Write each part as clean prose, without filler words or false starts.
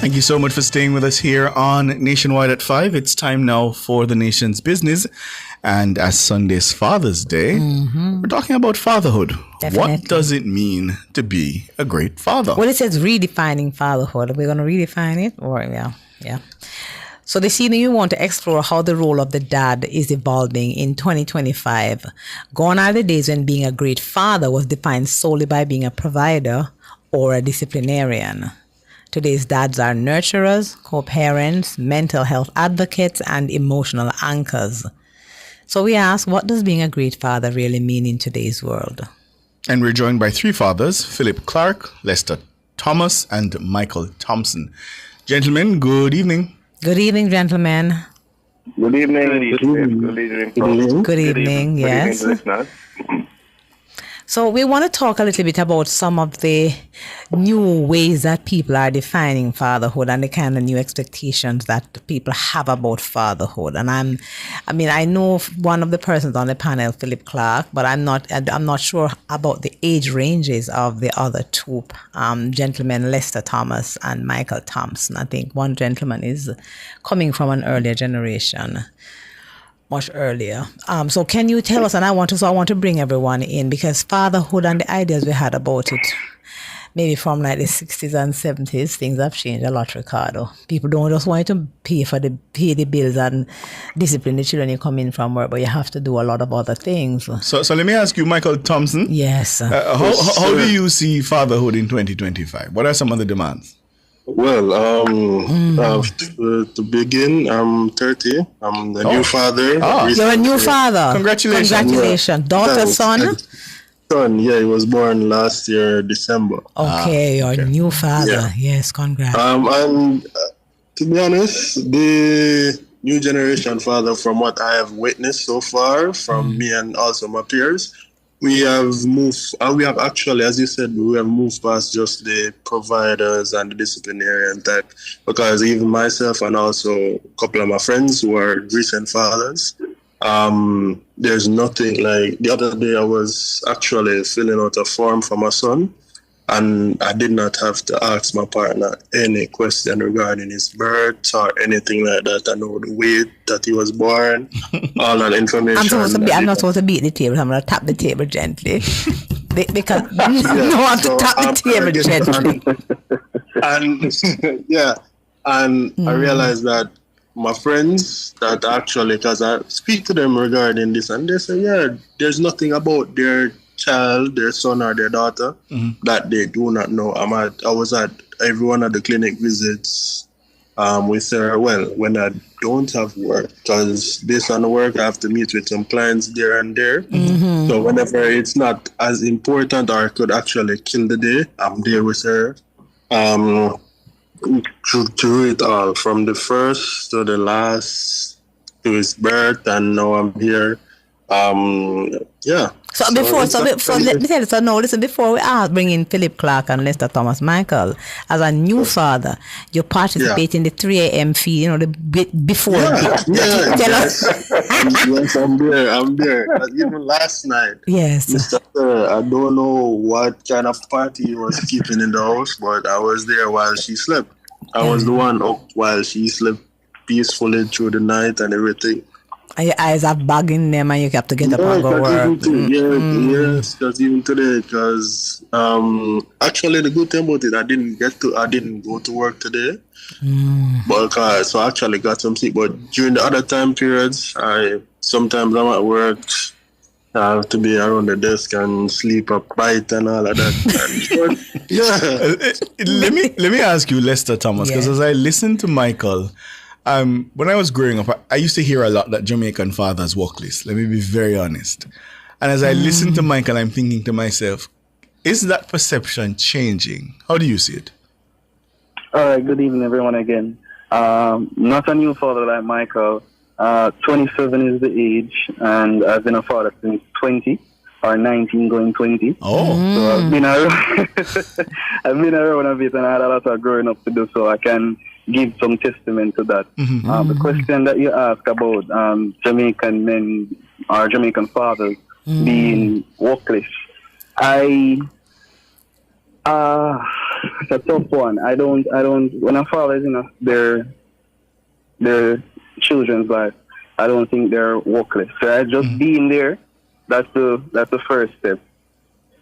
Thank you so much for staying with us here on Nationwide at 5. It's time now for the nation's business. And as Sunday's Father's Day, we're talking about fatherhood. Definitely. What does it mean to be a great father? Well, it says redefining fatherhood. Are we going to redefine it? Or, yeah. So this evening, we want to explore how the role of the dad is evolving in 2025. Gone are the days when being a great father was defined solely by being a provider or a disciplinarian. Today's dads are nurturers, co-parents, mental health advocates, and emotional anchors. So we ask, what does being a great father really mean in today's world? And we're joined by three fathers, Philip Clark, Lester Thomas, and Michael Thompson. Gentlemen, good evening. Good evening, gentlemen. Good evening. Good evening. Good evening, yes. Listeners. So we want to talk a little bit about some of the new ways that people are defining fatherhood and the kind of new expectations that people have about fatherhood. And I know one of the persons on the panel, Philip Clark, but I'm not sure about the age ranges of the other two gentlemen, Lester Thomas and Michael Thompson. I think one gentleman is coming from an earlier generation. Much earlier. So can you tell us, and I want to bring everyone in, because fatherhood and the ideas we had about it, maybe from like the 60s and 70s, things have changed a lot, Ricardo. People don't just want to pay the bills and discipline the children you come in from work, but you have to do a lot of other things. So let me ask you, Michael Thompson. Yes. How do you see fatherhood in 2025? What are some of the demands? Well, to begin, I'm 30. I'm the new father. You're a new father. Congratulations. Congratulations. Daughter, son? Son, yeah, he was born last year, December. Okay, you're a new father. Yeah. Yes, congrats. And to be honest, the new generation father, from what I have witnessed so far, from me and also my peers, we have actually, as you said, we have moved past just the providers and the disciplinarian type, because even myself and also a couple of my friends who are recent fathers, there's nothing like, the other day I was actually filling out a form for my son, and I did not have to ask my partner any question regarding his birth or anything like that. I know the weight that he was born, all that information. I'm not supposed to beat the table. I'm going to tap the table gently. Because I want to tap the table gently. And I realized that my friends that actually, because I speak to them regarding this, and they say, there's nothing about their child, their son or their daughter, that they do not know. I was at every one of the clinic visits with her. Well, when I don't have work, because based on the work, I have to meet with some clients there and there. So whenever it's not as important or I could actually kill the day, I'm there with her. Through it all, from the first to the last, to his birth, and now I'm here. So let me tell you, so now listen, before we bring in Philip Clark and Lester Thomas, Michael, as a new father, you participate in the 3 a.m. feed, the bit before. Tell us. Yes, I'm there. Even last night, yes, Mr. I don't know what kind of party he was keeping in the house, but I was there while she slept. I was the one up while she slept peacefully through the night and everything. And your eyes are bugging them and you have to get up and go work. Yes, because even today, because actually the good thing about it, I didn't go to work today. But so I actually got some sleep. But during the other time periods, sometimes I'm at work. I have to be around the desk and sleep upright and all of that. Let me ask you, Lester Thomas, because as I listen to Michael, when I was growing up, I used to hear a lot that Jamaican fathers work less. Let me be very honest. And as I listen to Michael, I'm thinking to myself, is that perception changing? How do you see it? All right, good evening, everyone, again. Not a new father like Michael. 27 is the age, and I've been a father since 20, or 19 going 20. Oh. So I've been around a bit, and I had a lot of growing up to do, so I can give some testament to that. The question that you asked about Jamaican men or Jamaican fathers being workless, it's a tough one. I don't, when a father is in their children's life, I don't think they're workless. So just being there, that's the first step.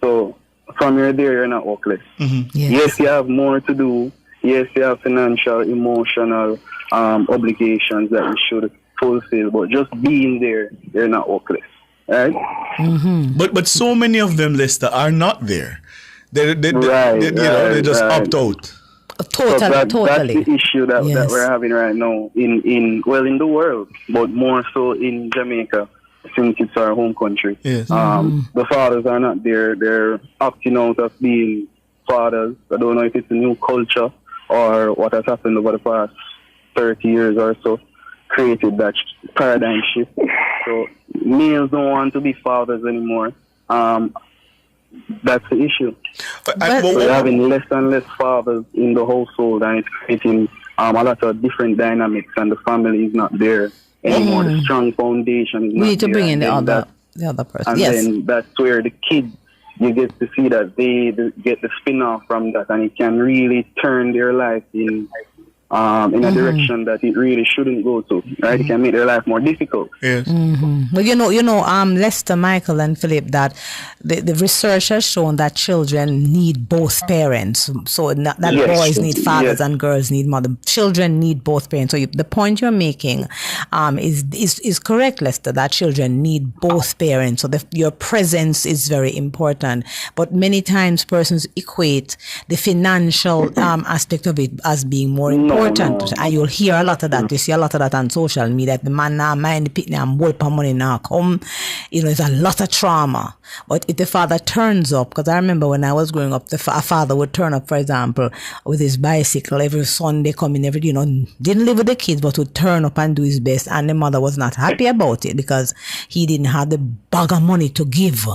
So from you're there, you're not workless. Yes, you have more to do. Yes, you have financial, emotional obligations that you should fulfill. But just being there, you're not workless. Right? But so many of them, Lester, are not there. They just opt out. Totally. That's the issue that we're having right now in the world, but more so in Jamaica, since it's our home country. Yes. The fathers are not there. They're opting out of being fathers. I don't know if it's a new culture or what has happened over the past 30 years or so, created that paradigm shift. So males don't want to be fathers anymore. That's the issue. We're having less and less fathers in the household, and it's creating a lot of different dynamics, and the family is not there anymore. The strong foundation is not there. We need to bring in the other person. And then that's where the kids, you get to see that they get the spin-off from that, and it can really turn their life in a direction that it really shouldn't go to. Right? It can make their life more difficult. Yes. Well, Lester, Michael, and Philip, that the research has shown that children need both parents. So not that boys need fathers and girls need mothers. Children need both parents. So the point you're making is correct, Lester, that children need both parents. So your presence is very important. But many times persons equate the financial aspect of it as being more important. And you'll hear a lot of that. You see a lot of that on social media. The man now mind the pit and work for money now come. It's a lot of trauma. But if the father turns up, because I remember when I was growing up, a father would turn up, for example, with his bicycle every Sunday, coming every, didn't live with the kids, but would turn up and do his best. And the mother was not happy about it because he didn't have the bag of money to give.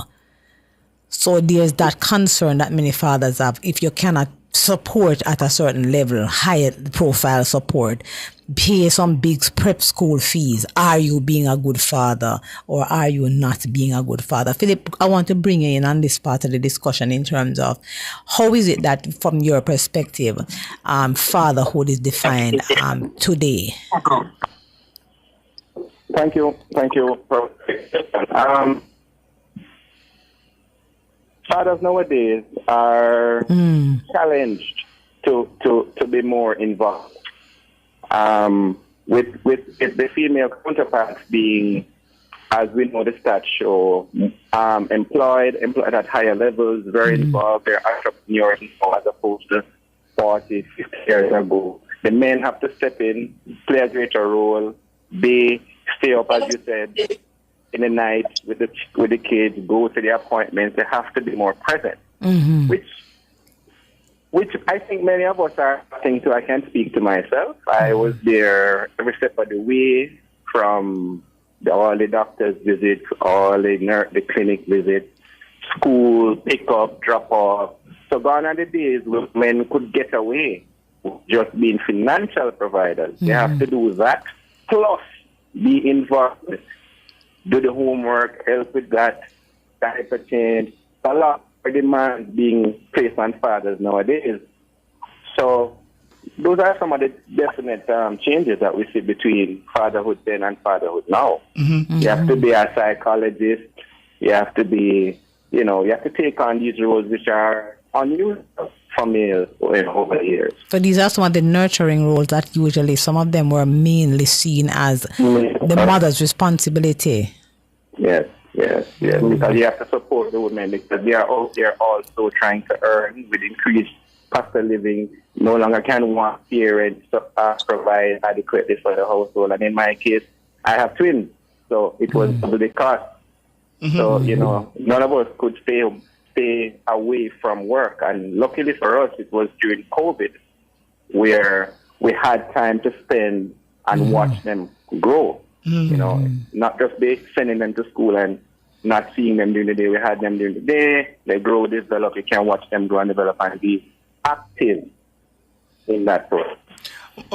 So there's that concern that many fathers have. If you cannot support at a certain level, higher profile support, pay some big prep school fees, are you being a good father or are you not being a good father? Philip, I want to bring you in on this part of the discussion in terms of how is it that from your perspective fatherhood is defined today? Thank you. Fathers nowadays are challenged to be more involved. With the female counterparts being, as we know the stats show, employed at higher levels, very involved, they're entrepreneurs now as opposed to 40, 50 years ago. The men have to step in, play a greater role, stay up, as you said, in the night with the kids, go to the appointments. They have to be more present, which I think many of us are thinking. I can't speak to myself. I was there every step of the way, from all the doctor's visits, all the clinic visits, school, pick up, drop off. So gone are the days when men could get away with just being financial providers. They have to do that, plus be involved, do the homework, help with that, diaper change. A lot of demands being placed on fathers nowadays. So those are some of the definite changes that we see between fatherhood then and fatherhood now. You have to be a psychologist. You have to be, you have to take on these roles which are unusual for males over the years. So these are some of the nurturing roles that usually some of them were mainly seen as the mother's responsibility. Yes. Because you have to support the women because they are out there also trying to earn with increased cost of living. No longer can one parent provide adequately for the household. And in my case, I have twins, so it was double the cost. So, none of us could stay away from work. And luckily for us, it was during COVID where we had time to spend and watch them grow. Not just sending them to school and not seeing them during the day. We had them during the day. They grow, develop. You can watch them grow and develop and be active in that process.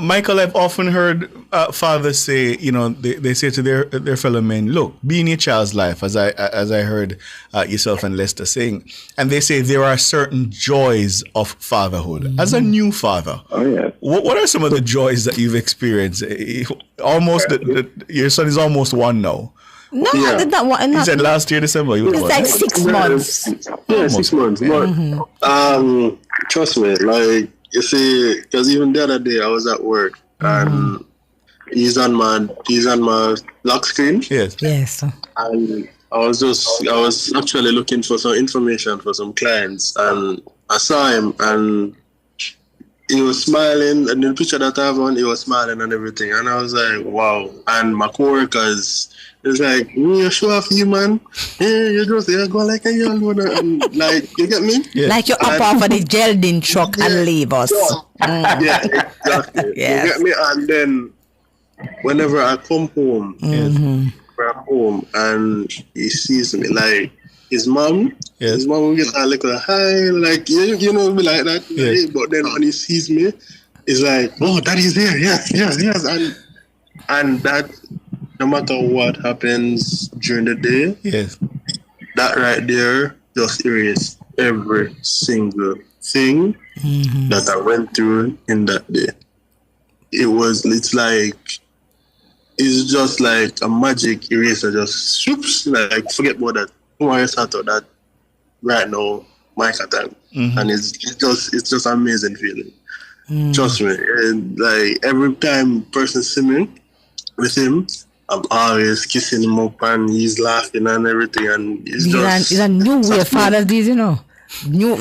Michael, I've often heard fathers say, they say to their fellow men, look, be in your child's life, as I heard yourself and Lester saying. And they say there are certain joys of fatherhood. As a new father, what are some of the joys that you've experienced? Your son is almost 1 now. No, I did not want. He said last year, December. It's like 6 months. Yeah, 6 months. But trust me, like, you see, because even the other day I was at work and he's on my lock screen. Yes. And I was actually looking for some information for some clients, and I saw him and he was smiling, and in the picture that I have on, he was smiling and everything. And I was like, wow. And my coworkers, it's like, you show off you, man. Hey, you go like a young one. And like, you get me? Yeah. Like you up off of the gelding truck and leave us. Yeah, exactly. Yes. You get me? And then whenever I come home, and he sees me, like, his mom will get a little hi, like, you know me like that. Yes. But then when he sees me, it's like, oh, daddy's here. Yes. And that, no matter what happens during the day, that right there just erase every single thing that I went through in that day. It's just like a magic eraser, just swoops, like, forget about that. Who I thought of that right now, my time. And it's just amazing feeling. Trust me. And like every time person see me with him, I'm always kissing him up and he's laughing and everything, and it's a new way of fathers, you know. New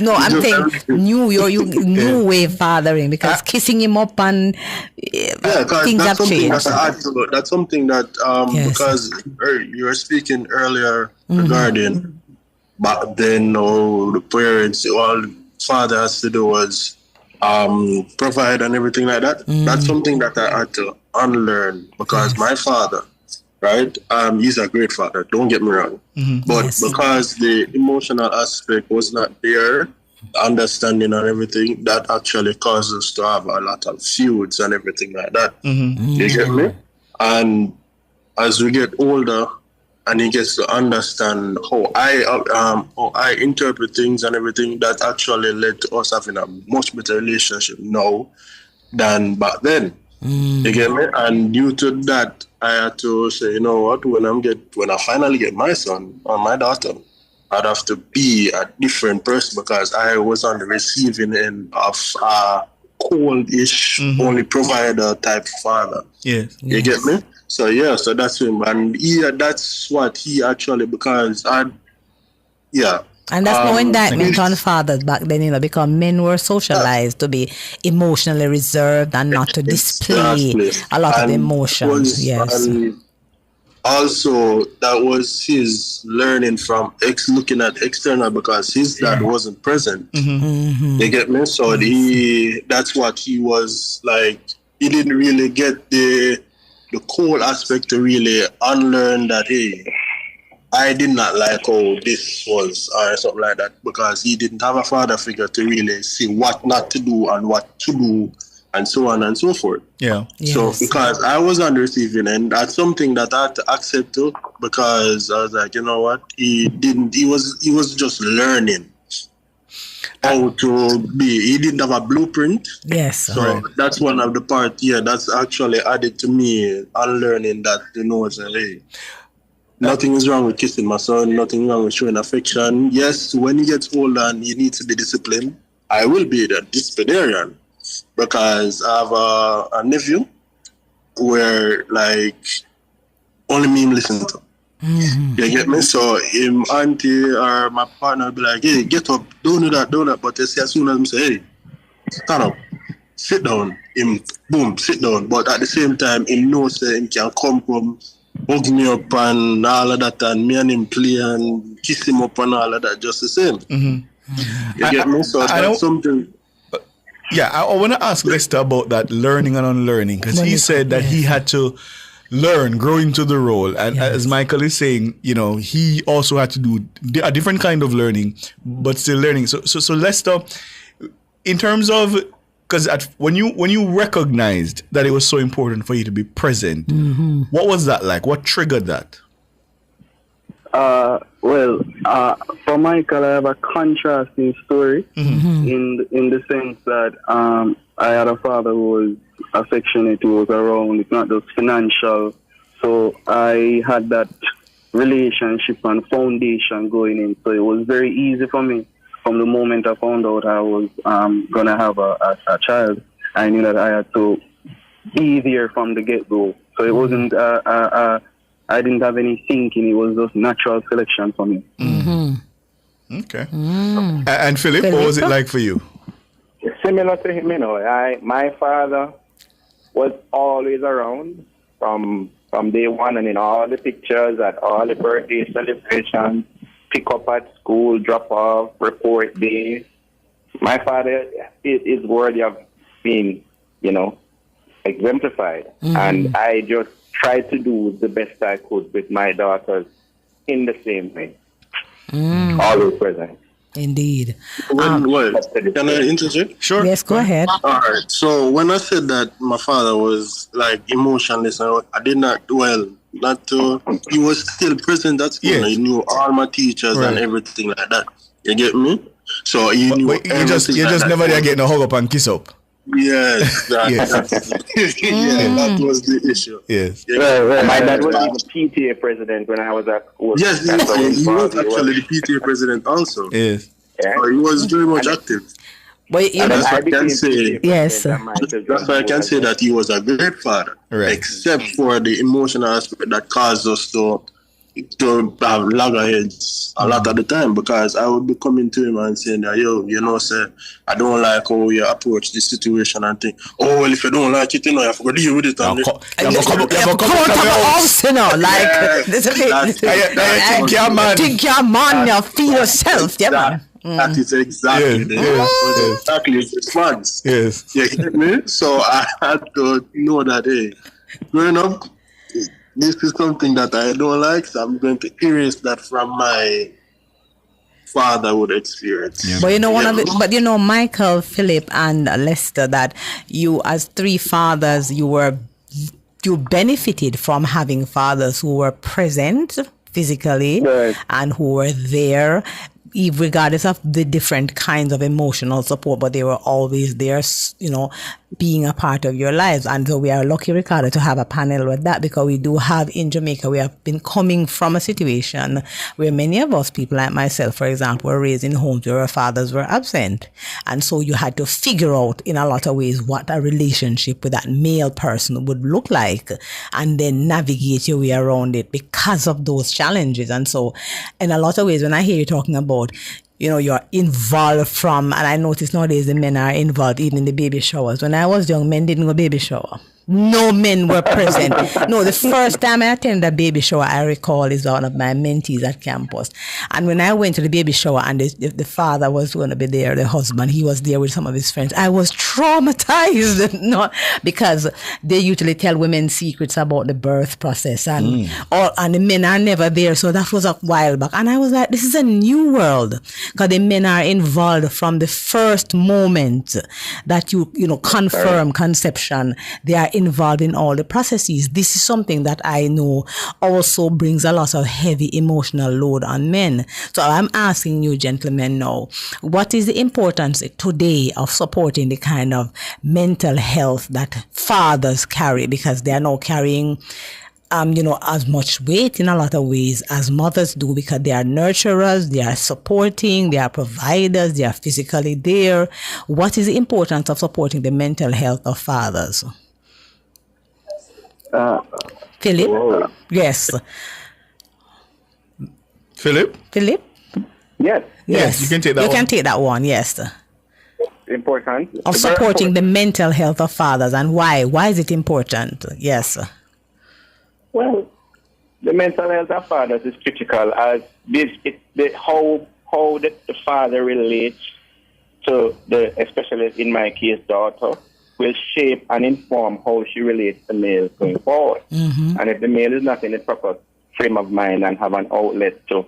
way of fathering, because kissing him up and things have changed. That's something that because you were speaking earlier regarding back then, the parents, all father has to do was provide and everything like that. That's something that I had to unlearn, because my father, right? He's a great father, don't get me wrong. But because the emotional aspect was not there, understanding and everything, that actually caused us to have a lot of feuds and everything like that. You get me? And as we get older and he gets to understand how I interpret things and everything, that actually led to us having a much better relationship now than back then. You get me? And due to that, I had to say, you know what, when I finally get my son or my daughter, I'd have to be a different person, because I was on the receiving end of a cold-ish, only provider type father. You get me? So so that's him. And that's what he actually, because and that's no indictment on fathers back then, because men were socialized to be emotionally reserved and not to display a lot of emotions. And also, that was his learning from looking at external, because his dad wasn't present. You get me? So that's what he was like. He didn't really get the core aspect to really unlearn that, hey, I did not like how this was or something like that, because he didn't have a father figure to really see what not to do and what to do and so on and so forth. So because I was on the receiving end, that's something that I had to accept too, because I was like, you know what, he was just learning how to be. He didn't have a blueprint. So that's one of the parts, that's actually added to me unlearning that, hey, nothing is wrong with kissing my son. Nothing wrong with showing affection. Yes, when he gets older and he needs to be disciplined, I will be the disciplinarian, because I have a nephew where, like, only me listen to. You get me? So him auntie or my partner will be like, hey, get up, don't do that. But they say, as soon as I say, hey, stand up, sit down, him, boom, sit down. But at the same time, he knows that he can come hug me up and all of that, and me and him play and kiss him up and all of that, just the same. You get me? So that's something. I want to ask Lester about that learning and unlearning, because he said that he had to grow into the role. And as Michael is saying, he also had to do a different kind of learning, but still learning. So Lester, in terms of because when you recognized that it was so important for you to be present, what was that like? What triggered that? For Michael, I have a contrasting story in the sense that I had a father who was affectionate, who was around. It's not just financial. So I had that relationship and foundation going in. So it was very easy for me from the moment I found out I was going to have a child. I knew that I had to be there from the get-go. So it wasn't, I didn't have any thinking. It was just natural selection for me. Okay. And Philip, what was it like for you? Similar to him, my father was always around from day one, and in all the pictures at all the birthday celebrations, pick up at school, drop off, report day. My father is worthy of being, exemplified. And I just tried to do the best I could with my daughters in the same way. Always present. Indeed. Can I interject? Sure. Yes, go ahead. All right. So when I said that my father was like emotionless, I did not, he was still present at school. Yes. He knew all my teachers and everything like that. You get me? So he knew you just never there getting a hug up and kiss up. Yes. That was the issue. Yes. My dad was the PTA president when I was at school. Yes, he was actually the PTA president also. Yes. Yeah. So he was very much active. But That's why I can say. Yes. That's why I can say that he was a great father, except for the emotional aspect that caused us to have loggerheads a lot of the time, because I would be coming to him and saying that, sir, I don't like how you approach this situation and think, oh, well, if you don't like it, you have to deal with it. I think you're man, you feel yourself, yeah, man. That is exactly exactly his response. Yes. You get me? So I had to know that, hey, growing up, this is something that I don't like, so I'm going to erase that from my fatherhood experience. Yeah. But Michael, Philip, and Lester, that you as three fathers, you benefited from having fathers who were present physically and who were there, regardless of the different kinds of emotional support, but they were always there, being a part of your lives. And so we are lucky, Ricardo, to have a panel with that, because we do have in Jamaica, we have been coming from a situation where many of us, people like myself, for example, were raised in homes where our fathers were absent. And so you had to figure out in a lot of ways what a relationship with that male person would look like, and then navigate your way around it because of those challenges. And so in a lot of ways, when I hear you talking about you're involved and I notice nowadays the men are involved even in the baby showers. When I was young, men didn't go baby shower. No men were present. No, the first time I attended a baby shower, I recall, is one of my mentees at campus. And when I went to the baby shower and the father was going to be there, the husband, he was there with some of his friends, I was traumatized. Because they usually tell women secrets about the birth process, and the men are never there. So that was a while back. And I was like, this is a new world, because the men are involved from the first moment that you confirm conception. They are involved in all the processes. This is something that I know also brings a lot of heavy emotional load on men. So I'm asking you, gentlemen, now, what is the importance today of supporting the kind of mental health that fathers carry, because they are now carrying as much weight in a lot of ways as mothers do, because they are nurturers, they are supporting, they are providers, they are physically there. What is the importance of supporting the mental health of fathers? Philip? Yes. Philip? Yes. You can take that one. You can take that one, yes. Important. Of supporting the mental health of fathers, and why? Why is it important? Yes. Well, the mental health of fathers is critical, as how the father relates to especially in my case, daughter, will shape and inform how she relates to males going forward. And if the male is not in the proper frame of mind and have an outlet to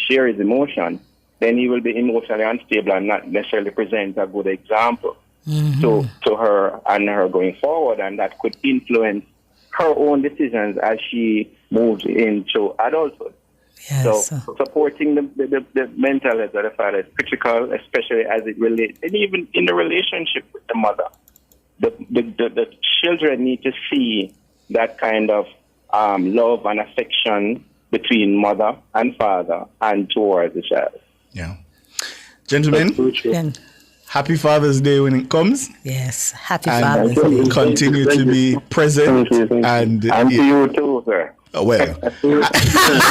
share his emotion, then he will be emotionally unstable and not necessarily present a good example to her and her going forward, and that could influence her own decisions as she moves into adulthood. Yes. So supporting the mental health of the father is critical, especially as it relates, and even in the relationship with the mother. The children need to see that kind of love and affection between mother and father and towards the child. Yeah. Gentlemen, Then, happy Father's Day when it comes. yes. Happy And Father's Day. continue to be present. And to you too, sir. well,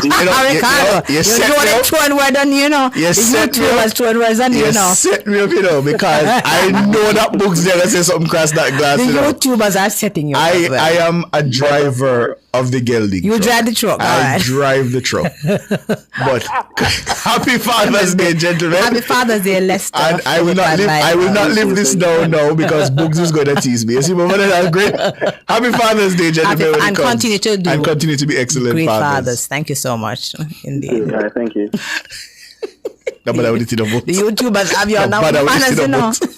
Ricardo, you set you're me doing up. throwing word on you know. You The set me YouTubers up. throwing words on you You know. set me up, because I know that book's there to say something cross that glass. The YouTubers are setting you up. I as well. am a driver of the gelding. You truck. drive the truck, I alright. drive the truck. But happy Father's Day, gentlemen. Happy Father's Day, Lester. And I will not live this down now because Bugs is going to tease me. You see, but that's great. Happy Father's Day, gentlemen. when it And comes. continue to do and continue to be excellent great fathers. fathers. Thank you so much. Indeed. Thank you. No, but I would need to know both. The YouTubers have your No, but I would need manners, to you know know. both.